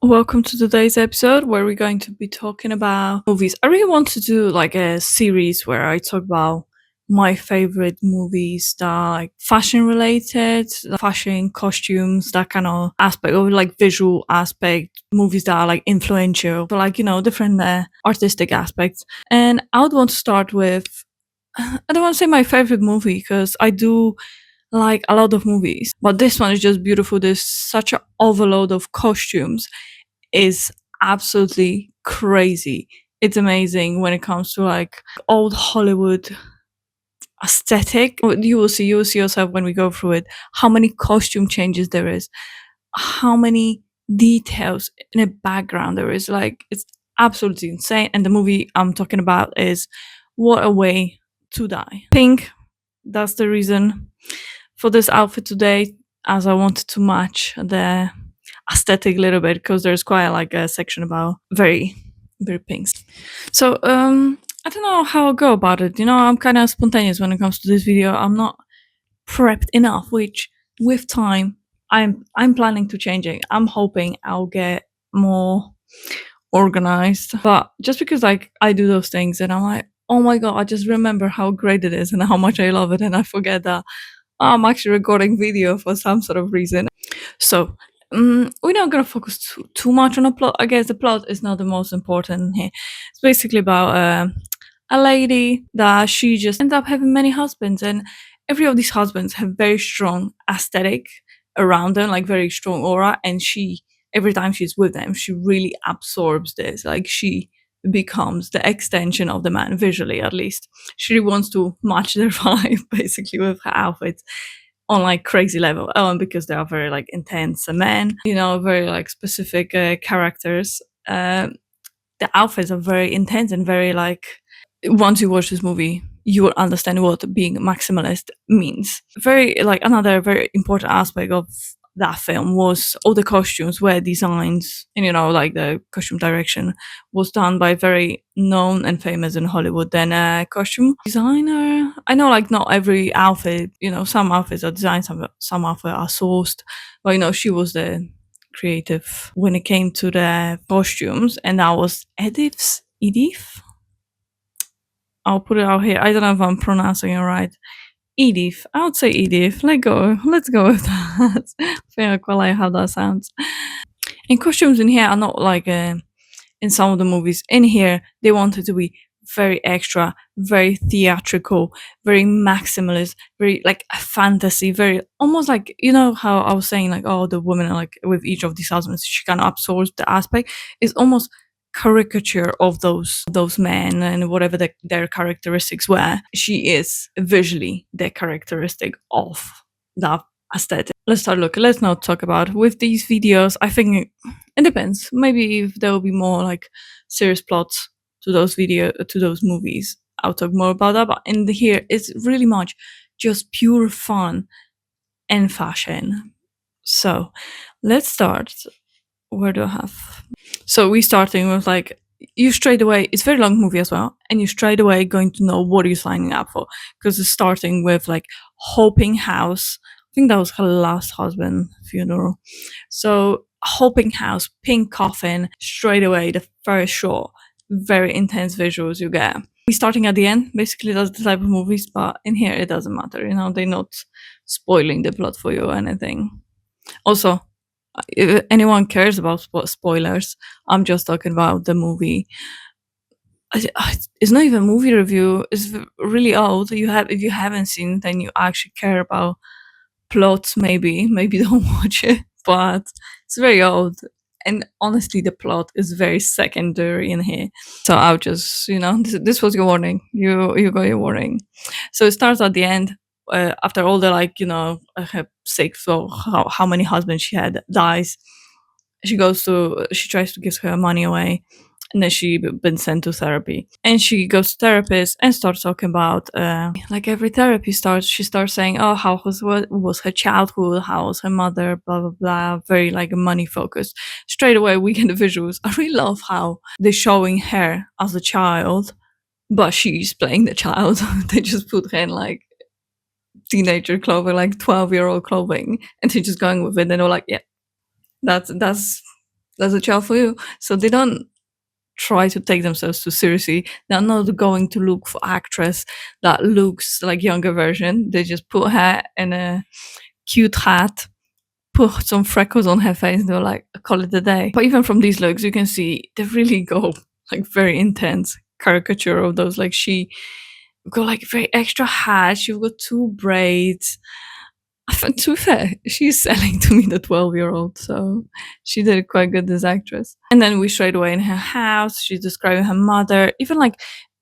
Welcome to today's episode where we're going to be talking about movies. I really want to do like a series where I talk about my favorite movies that are like fashion related, fashion, costumes, that kind of aspect, or like visual aspect, movies that are like influential, so like, different artistic aspects. And I would want to start with, I don't want to say my favorite movie because I do like a lot of movies, but this one is just beautiful. There's such an overload of costumes is absolutely crazy. It's amazing when it comes to like old Hollywood aesthetic. You will see yourself when we go through it, how many costume changes there is, how many details in a background there is. Like it's absolutely insane. And the movie I'm talking about is What a Way to Die. I think that's the reason for this outfit today, as I wanted to match the aesthetic a little bit because there's quite like a section about very pinks. So I don't know how I'll go about it. I'm kind of spontaneous when it comes to this video. I'm not prepped enough, which with time I'm planning to change it. I'm hoping I'll get more organized. But just because like I do those things and I'm like, oh my god, I just remember how great it is and how much I love it, and I forget that I'm actually recording video for some sort of reason. So we're not gonna focus too much on the plot. I guess the plot is not the most important here. It's basically about a lady that she just ends up having many husbands, and every of these husbands have very strong aesthetic around them, like very strong aura, and she every time she's with them, she really absorbs this. Like she becomes the extension of the man, visually at least. She really wants to match their vibe basically with her outfits on like crazy level. Oh, and because they are very like intense men, very like specific characters. The outfits are very intense and very like. Once you watch this movie, you will understand what being maximalist means. Very like another very important aspect of that film was all the costumes were designs, and like the costume direction was done by very known and famous in Hollywood then costume designer. I know like not every outfit, some outfits are designed, some outfits are sourced, but she was the creative when it came to the costumes, and that was Edith. I'll put it out here. I don't know if I'm pronouncing it right. Edith. I would say Edith. Let's go with that. I think I quite like how that sounds. And costumes in here are not like in some of the movies. In here, they wanted to be very extra, very theatrical, very maximalist, very like a fantasy, very almost like how I was saying like, oh, the woman like with each of these husbands she kind of absorbs the aspect. It's almost caricature of those men and whatever their characteristics were. She is visually the characteristic of that aesthetic. Let's not talk about with these videos. I think it depends. Maybe if there will be more like serious plots to those movies, I'll talk more about that. But in here, it's really much just pure fun and fashion. So let's start. Where do I have? So we starting with like you straight away. It's a very long movie as well, and you straight away going to know what you're signing up for because it's starting with like Hoping House. I think that was her last husband funeral. So Hoping House, pink coffin, straight away the first shot, very intense visuals you get. We starting at the end, basically that's the type of movies, but in here it doesn't matter, they're not spoiling the plot for you or anything. Also, if anyone cares about spoilers, I'm just talking about the movie. It's not even a movie review. It's really old. If you haven't seen it, then you actually care about plots. Maybe don't watch it. But it's very old, and honestly, the plot is very secondary in here. So I'll just, this was your warning. You got your warning. So it starts at the end. After all the like, her six, so how many husbands she had dies, she tries to give her money away, and then she been sent to therapy, and she goes to therapist and starts talking about like every therapy she starts saying, oh, how was her childhood, how was her mother, blah blah blah, very like money focused. Straight away we get the visuals. I really love how they're showing her as a child, but she's playing the child. They just put her in like teenager clothing, like 12-year-old clothing, and she's just going with it, and they're like, yeah, that's That's a job for you. So they don't try to take themselves too seriously. They're not going to look for actress that looks like younger version. They just put her in a cute hat, put some freckles on her face, and they're like, call it a day. But even from these looks, you can see they really go like very intense caricature of those. Like she got like very extra hat. She got two braids. To be fair, she's selling to me the 12-year-old, so she did quite good, this actress. And then we straight away in her house, she's describing her mother. Even like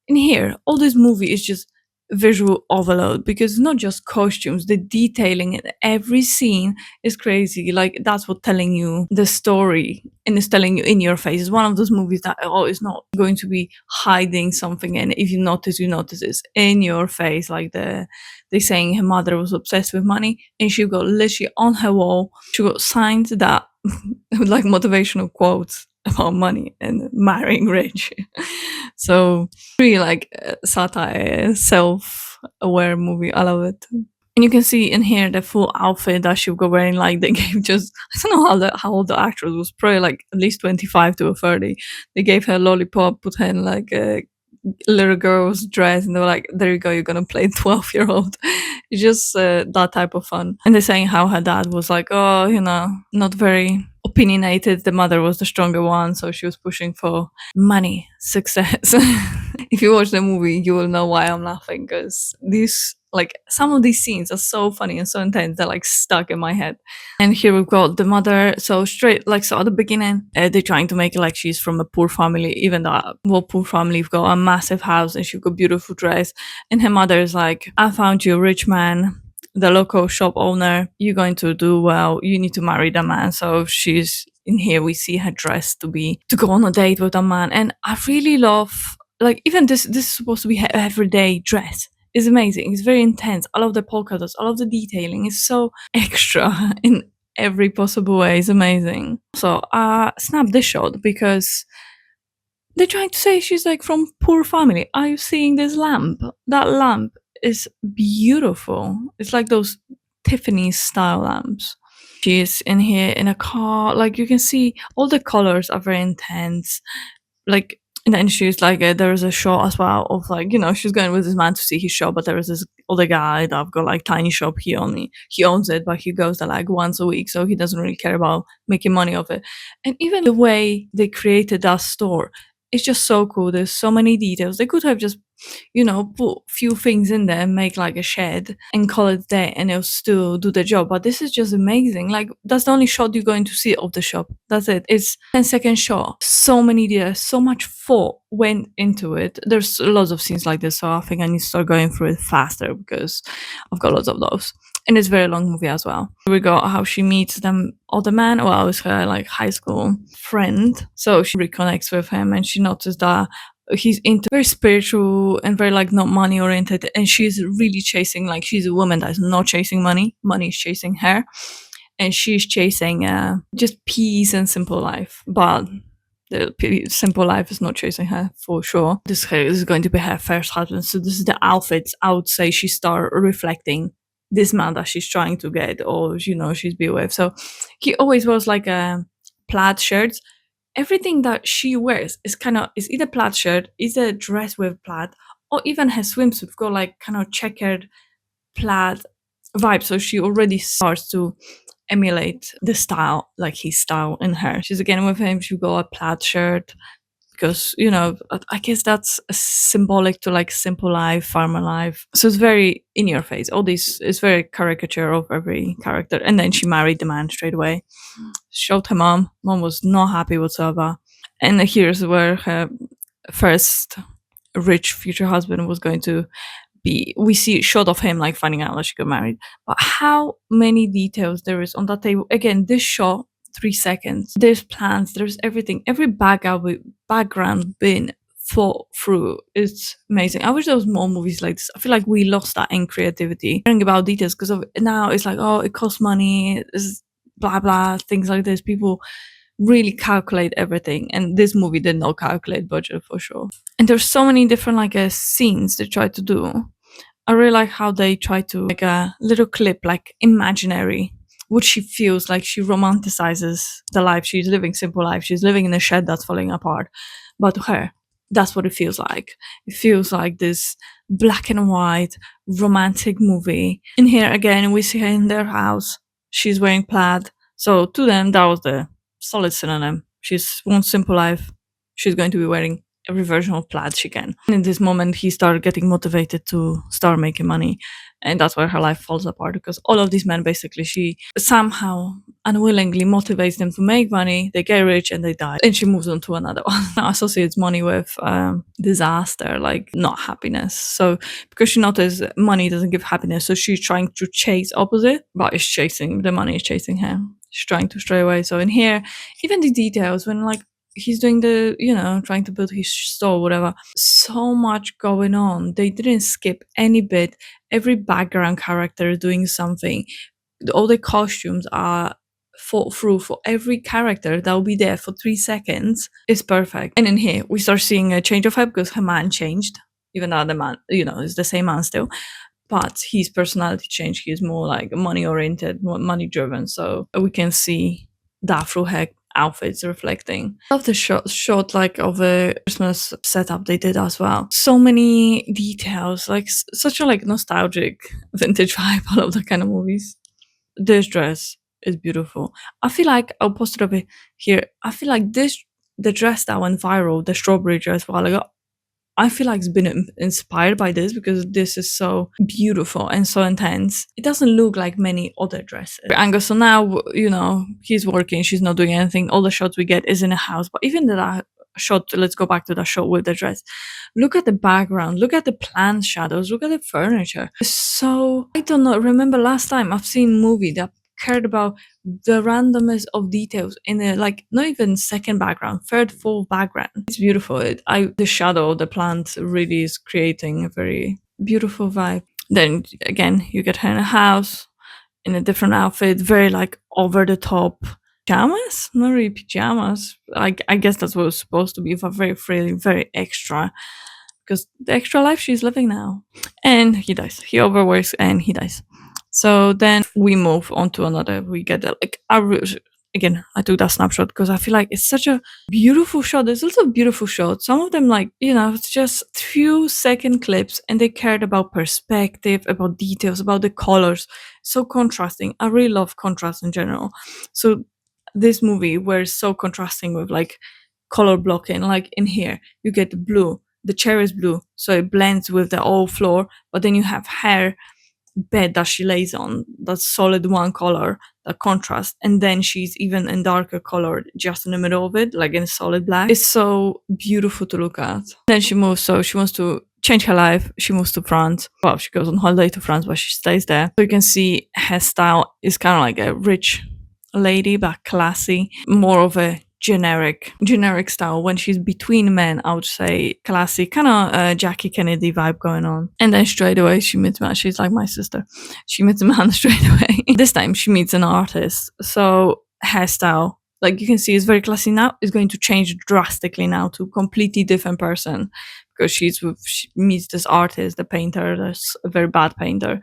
in here, all this movie is just visual overload because it's not just costumes, the detailing in every scene is crazy. Like that's what telling you the story and it's telling you in your face. It's one of those movies that it's not going to be hiding something, and if you notice it's in your face. Like they saying her mother was obsessed with money, and she got literally on her wall, she got signs that like motivational quotes about money and marrying rich. So really like satire, self-aware movie. I love it. And you can see in here the full outfit that she was wearing. Like they gave just, I don't know how old the actress was, probably like at least 25 to 30. They gave her a lollipop, put her in like a little girl's dress, and they were like, there you go, you're gonna play 12-year-old. It's just that type of fun. And they're saying how her dad was like, oh, not very opinionated. The mother was the stronger one, so she was pushing for money, success. If you watch the movie, you will know why I'm laughing, because these, like, some of these scenes are so funny and so intense, they're like stuck in my head. And here we've got the mother. So straight, like, so at the beginning, they're trying to make it like she's from a poor family, even though, well, poor family, you've got a massive house and she's got beautiful dress. And her mother is like, I found you a rich man, the local shop owner. You're going to do well. You need to marry the man. So she's in here. We see her dressed to go on a date with a man. And I really love, like, even this is supposed to be her everyday dress. It's amazing. It's very intense. I love the polka dots. I love the detailing. It's so extra in every possible way. It's amazing. So snap this shot because they're trying to say she's like from poor family. Are you seeing this lamp? That lamp is beautiful. It's like those Tiffany style lamps. She is in here in a car. Like you can see all the colors are very intense. Like, and then she's like, there is a shot as well of like, she's going with this man to see his shop, but there is this other guy that I've got like tiny shop. He owns it, but he goes there like once a week, so he doesn't really care about making money of it. And even the way they created that store, it's just so cool. There's so many details. They could have just, put few things in there and make like a shed and call it there, and it'll still do the job. But this is just amazing. Like that's the only shot you're going to see of the shop. That's it. It's 10-second shot. So many details, so much thought went into it. There's lots of scenes like this, so I think I need to start going through it faster because I've got lots of those. And it's a very long movie as well. We got how she meets them other man. Well, it's her like high school friend. So she reconnects with him and she noticed that he's into very spiritual and very like not money oriented, and she's really chasing, like, she's a woman that's not chasing money is chasing her, and she's chasing just peace and simple life. But the simple life is not chasing her for sure. This is going to be her first husband, so this is the outfits I would say she start reflecting this man that she's trying to get, or she's be with. So he always wears like a plaid shirts. Everything that she wears is either plaid shirt, is a dress with plaid, or even her swimsuit got like kind of checkered plaid vibe. So she already starts to emulate the style, like his style in her. She's again with him. She got a plaid shirt because I guess that's symbolic to like simple life, farmer life. So it's very in your face. All this is very caricature of every character. And then she married the man straight away. Showed her mom. Mom was not happy whatsoever. And here's where her first rich future husband was going to be. We see a shot of him like finding out that she got married. But how many details there is on that table. Again, this shot, 3 seconds. There's plants, there's everything. Every background been thought through. It's amazing. I wish there was more movies like this. I feel like we lost that in creativity. Caring about details because of now it's like, oh, it costs money, it's blah blah, things like this. People really calculate everything, and this movie did not calculate budget for sure. And there's so many different like scenes they try to do. I really like how they try to like a little clip, like imaginary, what she feels like. She romanticizes the life she's living, simple life. She's living in a shed that's falling apart. But to her, that's what it feels like. It feels like this black and white romantic movie. In here again, we see her in their house. She's wearing plaid. So to them, that was the solid synonym. She's one simple life. She's going to be wearing every version of plaid she can. And in this moment, he started getting motivated to start making money. And that's where her life falls apart, because all of these men, basically, she somehow unwillingly motivates them to make money. They get rich and they die. And she moves on to another one. Now associates money with disaster, like not happiness. So because she noticed money doesn't give happiness, so she's trying to chase opposite, but it's chasing, the money is chasing her. She's trying to stray away. So in here, even the details, when like he's doing the, trying to build his store, whatever, so much going on. They didn't skip any bit. Every background character is doing something. All the costumes are thought through for every character that will be there for 3 seconds. It's perfect. And in here, we start seeing a change of her, because her man changed, even though the man, is the same man still. But his personality changed. He's more like money oriented, more money driven. So we can see that through her outfits reflecting. I love the shot like of a Christmas setup they did as well. So many details, like such a like nostalgic vintage vibe. I love that kind of movies. This dress is beautiful. I feel like I'll post it over here. I feel like the dress that went viral, the strawberry dress, while ago, I feel like it's been inspired by this, because this is so beautiful and so intense. It doesn't look like many other dresses. Angus, so now, he's working, she's not doing anything. All the shots we get is in a house. But even that shot, let's go back to that shot with the dress. Look at the background, look at the plant shadows, look at the furniture. So, I don't know, remember last time I've seen a movie that cared about the randomness of details in a like not even second background, third, fourth background. It's beautiful. The shadow of the plant really is creating a very beautiful vibe. Then again, you get her in a house in a different outfit, very like over the top pajamas, not really pajamas. I guess that's what it was supposed to be, but very frilly, very extra, because the extra life she's living now. And he dies. He overworks and he dies. So then we move on to another. We get like again, I took that snapshot because I feel like it's such a beautiful shot. There's also beautiful shots. Some of them, like, it's just few second clips, and they cared about perspective, about details, about the colors. So contrasting. I really love contrast in general. So this movie was so contrasting with like color blocking. Like in here, you get the blue. The chair is blue, so it blends with the old floor. But then you have hair bed that she lays on, that's solid one color, that contrast, and then she's even in darker color just in the middle of it, like in solid black. It's so beautiful to look at. Then she moves, so she wants to change her life. She moves to France. Well, she goes on holiday to France, but she stays there. So you can see her style is kind of like a rich lady, but classy, more of a generic style. When she's between men, I would say classy, kind of Jackie Kennedy vibe going on. And then straight away she meets a man. She's like my sister. She meets a man straight away. This time she meets an artist. So hairstyle, like you can see, is very classy now. It's going to change drastically now to a completely different person, because she meets this artist, the painter. That's a very bad painter.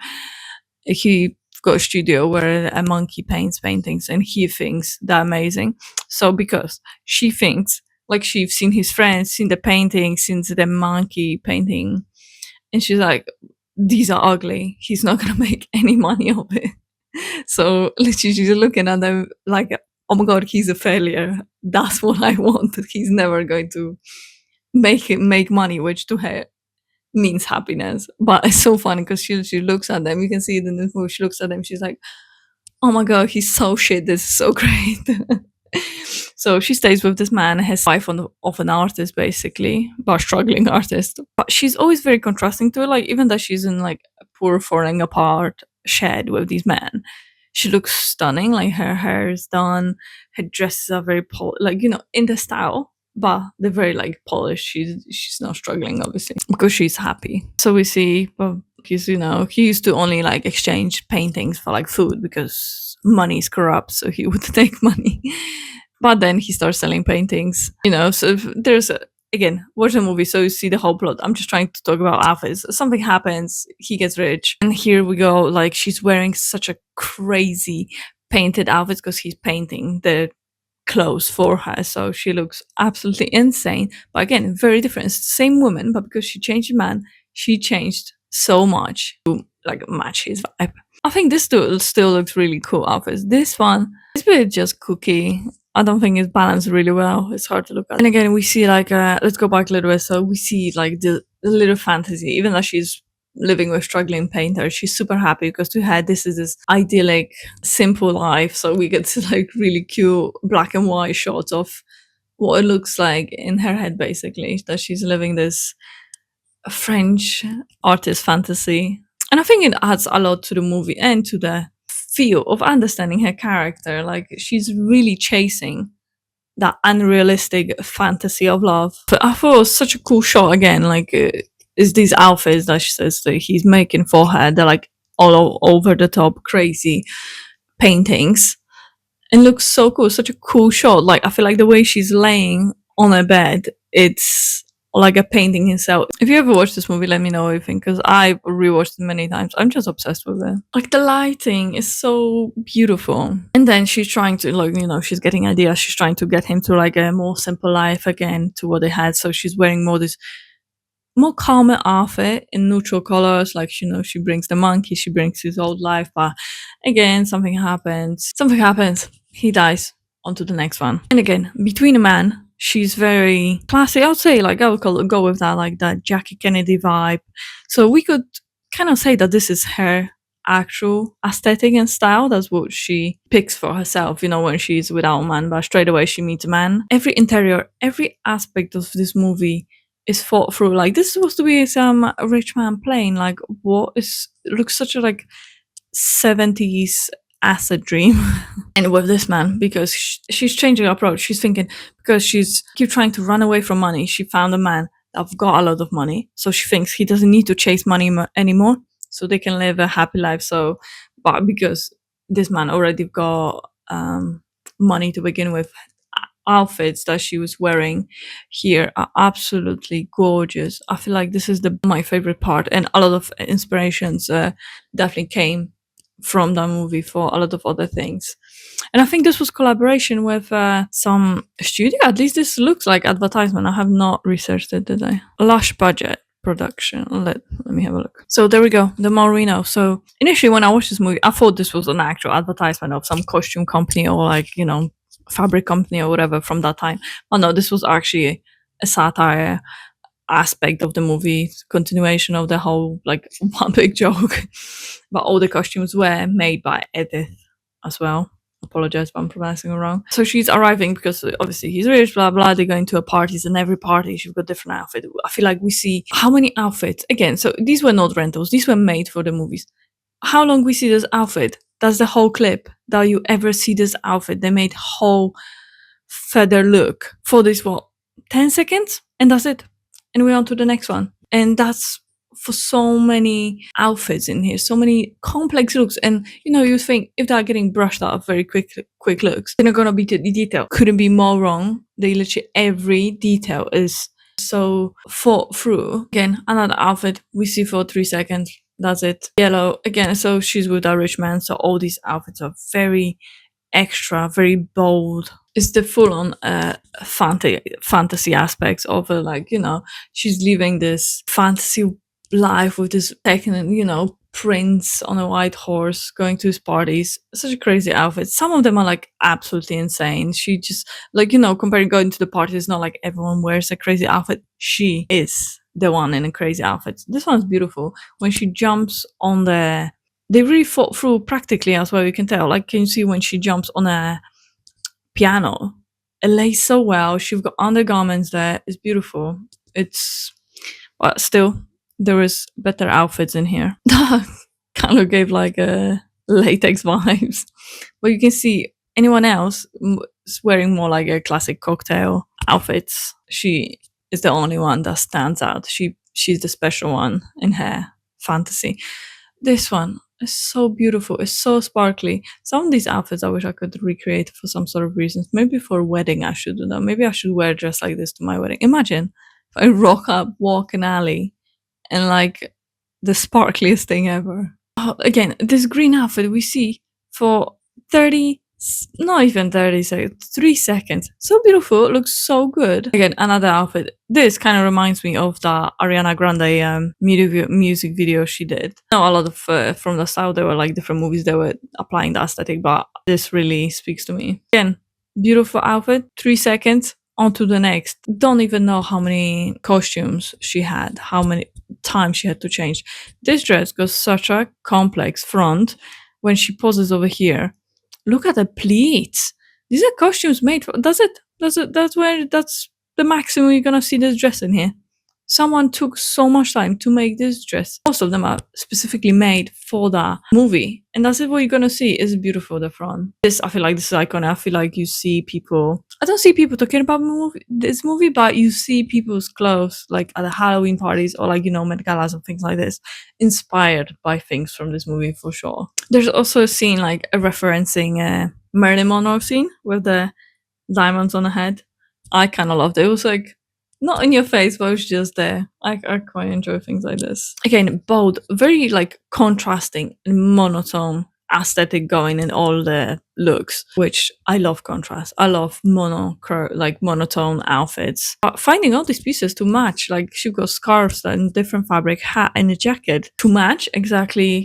He got a studio where a monkey paints paintings, and he thinks they're amazing. So because she thinks, like, she's seen his friends, seen the painting, seen the monkey painting, and she's like, these are ugly. He's not gonna make any money of it. So literally she's looking at them like, oh my god, he's a failure. That's what I want. He's never going to make money, which to her means happiness. But it's so funny because she looks at them. You can see it in the movie. She looks at them. She's like, oh my god, he's so shit. This is so great. So she stays with this man, his wife of an artist, basically, but a struggling artist. But she's always very contrasting to it. Like, even though she's in like a poor, falling apart shed with these men, she looks stunning. Like, her hair is done, her dresses are very in the style, but they're very like polished. She's not struggling, obviously, because she's happy. So we see, well, he's he used to only like exchange paintings for like food because money is corrupt, so he would take money. But then he starts selling paintings, so there's again, watch the movie so you see the whole plot. I'm just trying to talk about outfits. Something happens, he gets rich, and here we go, like, she's wearing such a crazy painted outfits because he's painting the clothes for her. So she looks absolutely insane. But again, very different. It's the same woman, but because she changed the man, she changed so much to like match his vibe. I think this still looks really cool outfits. This one is a bit just cookie. I don't think it's balanced really well. It's hard to look at. And again, we see like let's go back a little bit. So we see like the little fantasy, even though she's living with struggling painter, she's super happy because to her this is this idyllic, simple life. So we get to like really cute black and white shots of what it looks like in her head, basically, that she's living this French artist fantasy. And I think it adds a lot to the movie and to the feel of understanding her character. Like she's really chasing that unrealistic fantasy of love. But I thought it was such a cool shot again. Like, is these outfits that she says that he's making for her? They're like all over the top, crazy paintings. It looks so cool. Such a cool shot. Like I feel like the way she's laying on her bed, it's like a painting itself. If you ever watched this movie, let me know what you think, because I've rewatched it many times. I'm just obsessed with it. Like the lighting is so beautiful. And then she's trying to, like, she's getting ideas. She's trying to get him to like a more simple life again, to what they had. So she's wearing more calmer outfit in neutral colors. Like, she brings the monkey, she brings his old life, but again, something happens. He dies. On to the next one. And again, between a man, she's very classy. I would say, like, I would go with that, like that Jackie Kennedy vibe. So we could kind of say that this is her actual aesthetic and style. That's what she picks for herself, when she's without a man, but straight away she meets a man. Every interior, every aspect of this movie is thought through. Like, this is supposed to be some rich man plane. Like, it looks such a like 70s acid dream. And with this man, because she's changing her approach, she's thinking, because she's keep trying to run away from money, she found a man that've got a lot of money, so she thinks he doesn't need to chase money anymore, so they can live a happy life. So, but because this man already got money to begin with, outfits that she was wearing here are absolutely gorgeous. I feel like this is my favorite part, and a lot of inspirations definitely came from that movie for a lot of other things. And I think this was collaboration with some studio. At least this looks like advertisement. I have not researched it, did I? Lush budget production. Let me have a look. So there we go, the Marino. So initially when I watched this movie, I thought this was an actual advertisement of some costume company or like, fabric company or whatever from that time. But no, this was actually a satire aspect of the movie, continuation of the whole like one big joke. But all the costumes were made by Edith as well. Apologize if I'm pronouncing it wrong. So she's arriving because obviously he's rich, blah blah. They're going to a parties, and every party she's got different outfit. I feel like we see how many outfits again. So these were not rentals; these were made for the movies. How long we see this outfit? That's the whole clip that you ever see this outfit. They made whole feather look for this 10 seconds, and that's it. And we're on to the next one. And that's for so many outfits in here, so many complex looks. And you think if they're getting brushed out very quick looks, they're not gonna be the detail. Couldn't be more wrong. They literally every detail is so thought through. Again, another outfit we see for 3 seconds. That's it. Yellow again. So she's with a rich man. So all these outfits are very extra, very bold. It's the full-on fantasy aspects of it. Like, she's living this fantasy life with this second, prince on a white horse going to his parties. Such a crazy outfit. Some of them are like absolutely insane. She just like, comparing going to the party, it's not like everyone wears a crazy outfit. She is the one in a crazy outfit. This one's beautiful. When she jumps on they really thought through practically as well, you can tell. Like, can you see when she jumps on a piano? It lays so well. She's got undergarments there. It's beautiful. But still, there is better outfits in here. Kind of gave like a latex vibes. But you can see anyone else is wearing more like a classic cocktail outfits. She is the only one that stands out. She's the special one in her fantasy. This one is so beautiful. It's so sparkly. Some of these outfits I wish I could recreate for some sort of reasons. Maybe for a wedding I should do that. Maybe I should wear a dress like this to my wedding. Imagine if I rock up, walk an alley, and like the sparkliest thing ever. Oh, again, this green outfit we see for 30, not even 30 seconds, 3 seconds. So beautiful, it looks so good. Again, another outfit. This kind of reminds me of the Ariana Grande music video she did. Now, a lot of from the style, there were like different movies that were applying the aesthetic, but this really speaks to me. Again, beautiful outfit, 3 seconds, on to the next. Don't even know how many costumes she had, how many times she had to change. This dress got such a complex front when she poses over here. Look at the pleats. These are costumes made for. That's the maximum you're gonna see this dress in here. Someone took so much time to make this dress. Most of them are specifically made for the movie. And that's it, what you're gonna see. Is beautiful, the front. This, I feel like this is iconic. I feel like you see people. I don't see people talking about this movie, but you see people's clothes, like at the Halloween parties or like, Met Galas and things like this, inspired by things from this movie for sure. There's also a scene like referencing a Marilyn Monroe scene with the diamonds on the head. I kind of loved it. It was like, not in your face, but it was just there. I quite enjoy things like this. Again, bold, very like contrasting and monotone aesthetic going in all the looks, which I love contrast. I love monotone outfits. But finding all these pieces to match, like she got scarves and different fabric, hat and a jacket to match exactly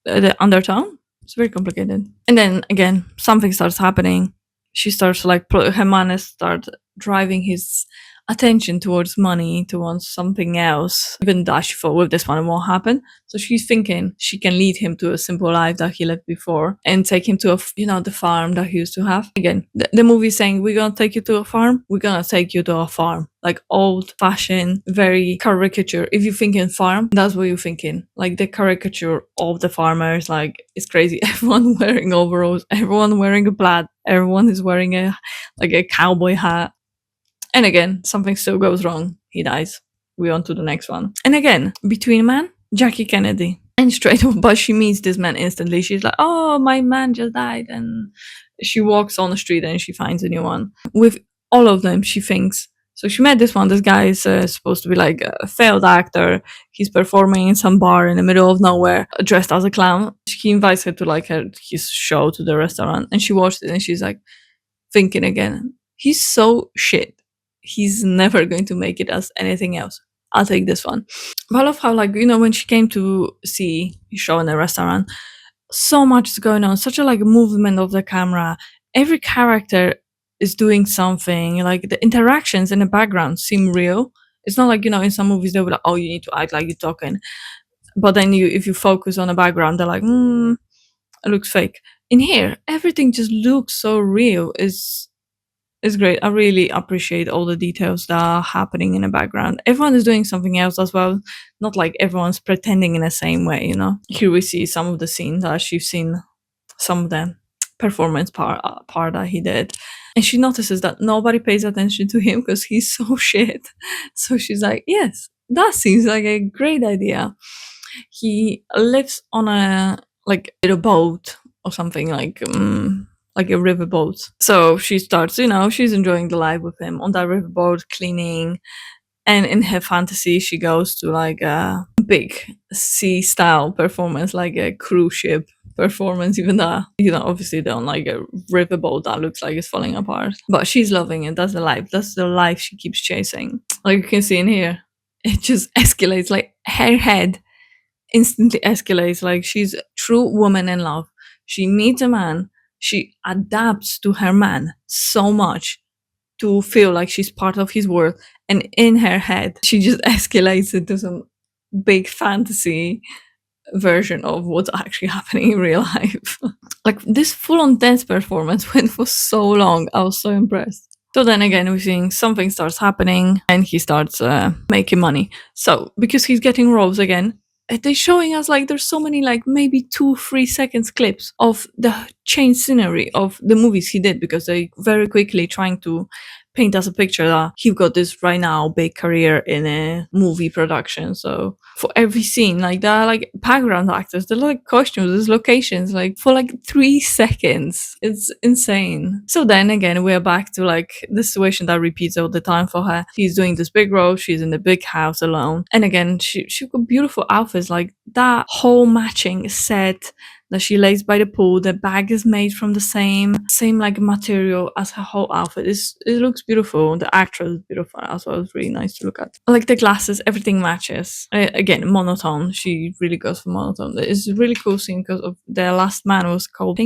the undertone. It's very complicated. And then again, something starts happening. She starts her man start driving his attention towards money, towards something else. Even though she thought with this one it won't happen. So she's thinking she can lead him to a simple life that he lived before and take him to the farm that he used to have. Again, the movie is saying, we're gonna take you to a farm, we're gonna take you to a farm. Like old fashioned, very caricature. If you're thinking farm, that's what you're thinking. Like the caricature of the farmers, like it's crazy. Everyone wearing overalls, everyone wearing a plaid, everyone is wearing a cowboy hat. And again, something still goes wrong. He dies. We on to the next one. And again, between man, Jackie Kennedy. And straight up, but she meets this man instantly. She's like, oh, my man just died. And she walks on the street and she finds a new one. With all of them, she thinks. So she met this one. This guy is supposed to be like a failed actor. He's performing in some bar in the middle of nowhere, dressed as a clown. He invites her to his show to the restaurant. And she watched it and she's like, thinking again, he's so shit. He's never going to make it as anything else. I'll take this one. But I love how, when she came to see the show in the restaurant, so much is going on, such a movement of the camera. Every character is doing something. Like the interactions in the background seem real. It's not like, in some movies they were like, oh, you need to act like you're talking. But then if you focus on the background, they're like, it looks fake. In here, everything just looks so real. It's great. I really appreciate all the details that are happening in the background. Everyone is doing something else as well. Not like everyone's pretending in the same way, Here we see some of the scenes that she's seen, some of the performance part that he did. And she notices that nobody pays attention to him because he's so shit. So she's like, yes, that seems like a great idea. He lives on a boat or something like a riverboat. So she starts, she's enjoying the life with him on that riverboat, cleaning. And in her fantasy, she goes to a big sea style performance, like a cruise ship performance, even though, obviously they're on a riverboat that looks like it's falling apart. But she's loving it. That's the life. That's the life she keeps chasing. Like you can see in here, it just escalates. Like her head instantly escalates. Like she's a true woman in love. She meets a man. She adapts to her man so much to feel like she's part of his world. And in her head, she just escalates into some big fantasy version of what's actually happening in real life. This full-on dance performance went for so long. I was so impressed. So then again, we're seeing something starts happening and he starts making money. So because he's getting roles again, they're showing us there's so many maybe 2-3 seconds clips of the change scenery of the movies he did, because they very quickly trying to paint us a picture that he got this right now big career in a movie production. So for every scene, there are background actors, there are costumes, there's locations for 3 seconds. It's insane. So then again, we're back to the situation that repeats all the time for her. He's doing this big role, she's in the big house alone, and again she got beautiful outfits, that whole matching set, that she lays by the pool. The bag is made from the same like material as her whole outfit. It looks beautiful. The actress is beautiful as well. It's really nice to look at. Like the glasses, everything matches. Again, monotone. She really goes for monotone. It's a really cool scene because of the last man was called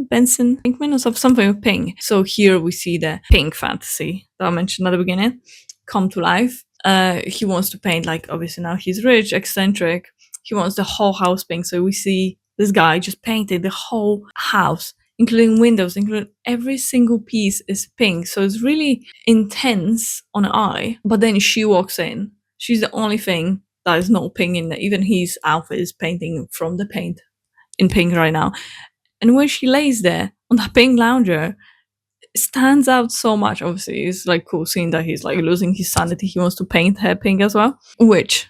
Benson Pinkman or something with pink. So here we see the pink fantasy that I mentioned at the beginning come to life. He wants to paint, like, obviously now he's rich, eccentric. He wants the whole house pink. So we see this guy just painted the whole house, including windows, including every single piece is pink. So it's really intense on the eye. But then she walks in. She's the only thing that is not pink in there. Even his outfit is painting from the paint in pink right now. And when she lays there on that pink lounger, it stands out so much. Obviously, it's like cool seeing that he's like losing his sanity. He wants to paint her pink as well, which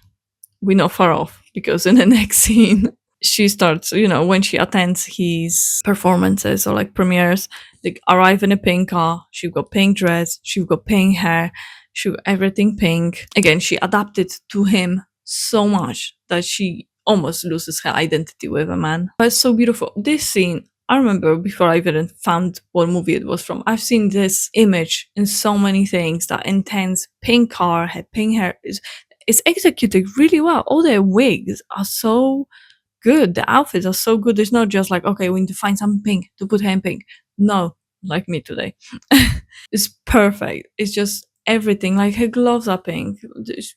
we're not far off because in the next scene, she starts, when she attends his performances or like premieres, they arrive in a pink car. She's got pink dress, she's got pink hair, she got everything pink. Again, she adapted to him so much that she almost loses her identity with a man. But it's so beautiful. This scene, I remember before I even found what movie it was from, I've seen this image in so many things. That intense pink car, her pink hair is executed really well. All their wigs are so good. The outfits are so good. It's not just like, okay, we need to find something pink to put her in pink. No, like me today. It's perfect. It's just everything. Like her gloves are pink.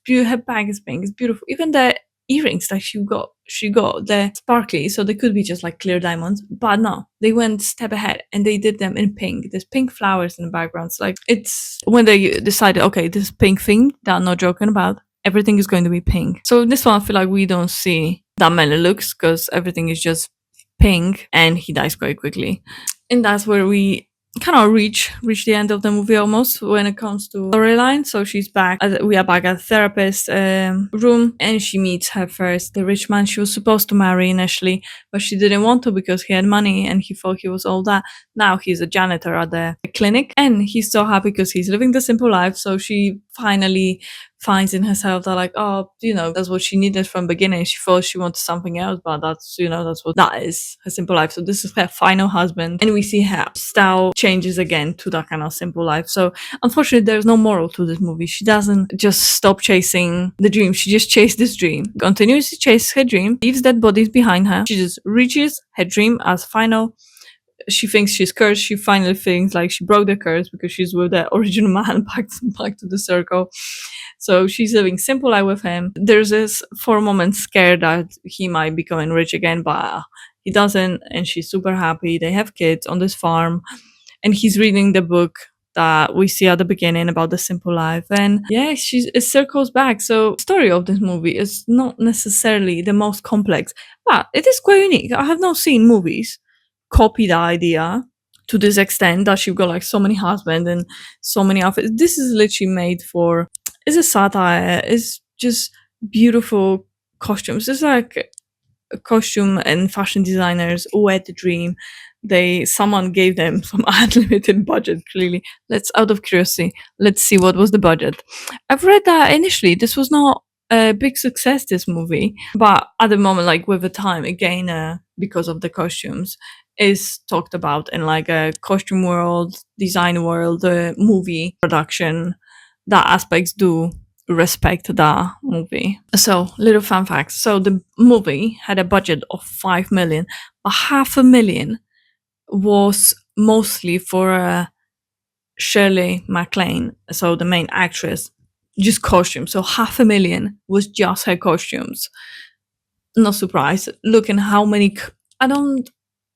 Her bag is pink. It's beautiful. Even the earrings that she got, they're sparkly, so they could be just like clear diamonds. But no, they went step ahead and they did them in pink. There's pink flowers in the background. So like it's when they decided, okay, this pink thing that I'm not joking about. Everything is going to be pink. So this one, I feel like we don't see that many looks because everything is just pink, and he dies quite quickly. And that's where we kind of reach the end of the movie almost when it comes to storyline. So she's back. We are back at the therapist room, and she meets the rich man she was supposed to marry initially, but she didn't want to because he had money and he thought he was all that. Now he's a janitor at the clinic, and he's so happy because he's living the simple life. So she finally finds in herself that like, oh, that's what she needed from the beginning. She thought she wanted something else, but that's what that is, her simple life. So this is her final husband, and we see her style changes again to that kind of simple life. So unfortunately, there's no moral to this movie. She doesn't just stop chasing the dream. She just chased this dream, continuously chases her dream, leaves dead bodies behind her. She just reaches her dream as final. She thinks she's cursed. She finally thinks like she broke the curse because she's with the original man back to the circle. So she's living simple life with him. There's this for a moment scare that he might be becoming rich again, but he doesn't. And she's super happy. They have kids on this farm, and he's reading the book that we see at the beginning about the simple life. And yeah, it circles back. So the story of this movie is not necessarily the most complex, but it is quite unique. I have not seen movies copy the idea to this extent that you've got like so many husbands and so many outfits. This is literally made for, it's a satire, it's just beautiful costumes. It's like a costume and fashion designers who had the dream. Someone gave them some unlimited budget, clearly. Out of curiosity, let's see what was the budget. I've read that initially this was not a big success, this movie, but at the moment, like with the time, again, because of the costumes, is talked about in like a costume world, design world, movie production. That aspects do respect that movie. So, little fun facts. So the movie had a budget of 5 million, but 500,000 was mostly for Shirley MacLaine, so the main actress, just costumes. So 500,000 was just her costumes. No surprise. Looking how many,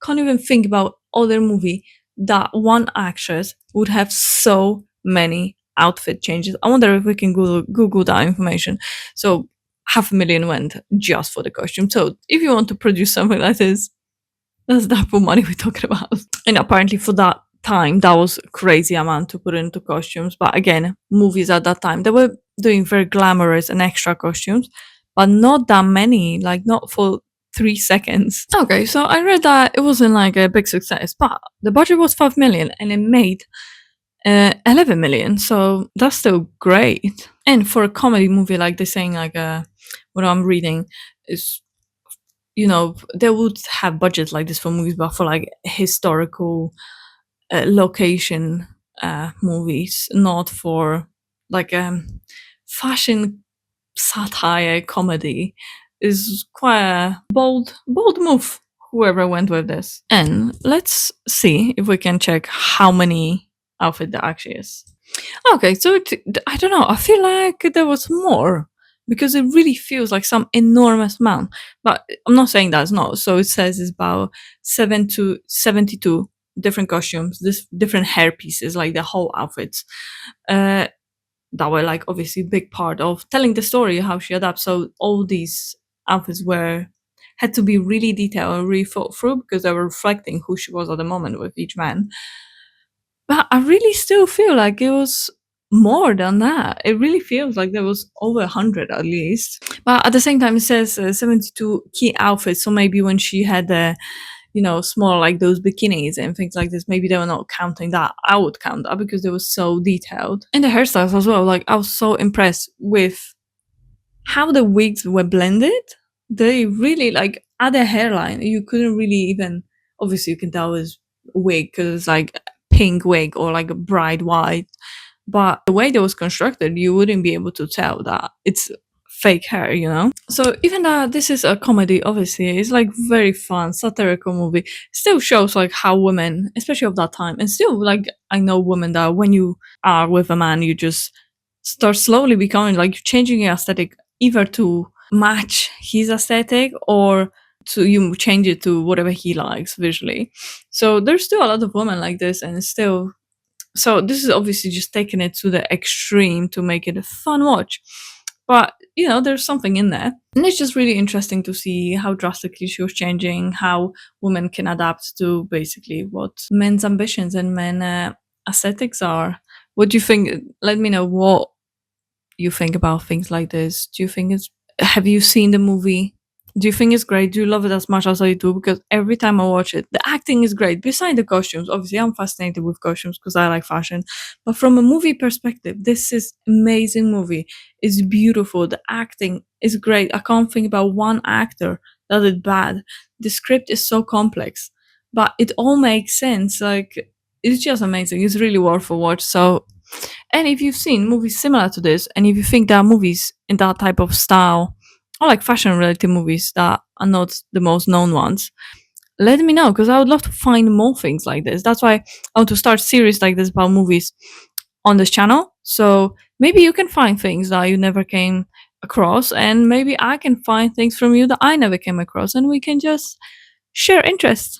can't even think about other movie that one actress would have so many outfit changes. I wonder if we can Google that information. So 500,000 went just for the costume. So if you want to produce something like this, that's the type of money we're talking about. And apparently for that time, that was a crazy amount to put into costumes. But again, movies at that time, they were doing very glamorous and extra costumes, but not that many, like not for 3 seconds. Okay, so I read that it wasn't like a big success, but the budget was 5 million and it made 11 million. So that's still great. And for a comedy movie, like they're saying, like what I'm reading is they would have budgets like this for movies, but for like historical location movies, not for like fashion satire comedy, is quite a bold move. Whoever went with this, and let's see if we can check how many outfit there actually is. Okay, so I don't know. I feel like there was more because it really feels like some enormous amount. But I'm not saying that's not. So it says it's about 72 different costumes, this different hair pieces, like the whole outfits. Uh, that were like obviously a big part of telling the story how she adapts. So all these outfits were had to be really detailed and really thought through because they were reflecting who she was at the moment with each man. But I really still feel like it was more than that. It really feels like there was over 100 at least. But at the same time, it says 72 key outfits. So maybe when she had the, small like those bikinis and things like this, maybe they were not counting that. I would count that because they were so detailed. And the hairstyles as well. Like I was so impressed with how the wigs were blended. They really like at the hairline. You couldn't really even. Obviously, you can tell it was a wig because it's like pink wig or like a bright white. But the way that was constructed, you wouldn't be able to tell that it's fake hair. So even though this is a comedy, obviously, it's like very fun, satirical movie. Still shows like how women, especially of that time, and still like I know women that when you are with a man, you just start slowly becoming like changing your aesthetic either to match his aesthetic or to you change it to whatever he likes visually. So there's still a lot of women like this, and it's still so this is obviously just taking it to the extreme to make it a fun watch. But there's something in there. And it's just really interesting to see how drastically she was changing, how women can adapt to basically what men's ambitions and men aesthetics are. What do you think? Let me know what you think about things like this. Do you think it's have you seen the movie? Do you think it's great? Do you love it as much as I do? Because every time I watch it, the acting is great. Beside the costumes, obviously, I'm fascinated with costumes because I like fashion. But from a movie perspective, this is amazing movie. It's beautiful. The acting is great. I can't think about one actor that did bad. The script is so complex, but it all makes sense. Like it's just amazing. It's really worth a watch. So and if you've seen movies similar to this, and if you think there are movies in that type of style, or like fashion related movies that are not the most known ones, let me know because I would love to find more things like this. That's why I want to start series like this about movies on this channel. So maybe you can find things that you never came across, and maybe I can find things from you that I never came across, and we can just share interests.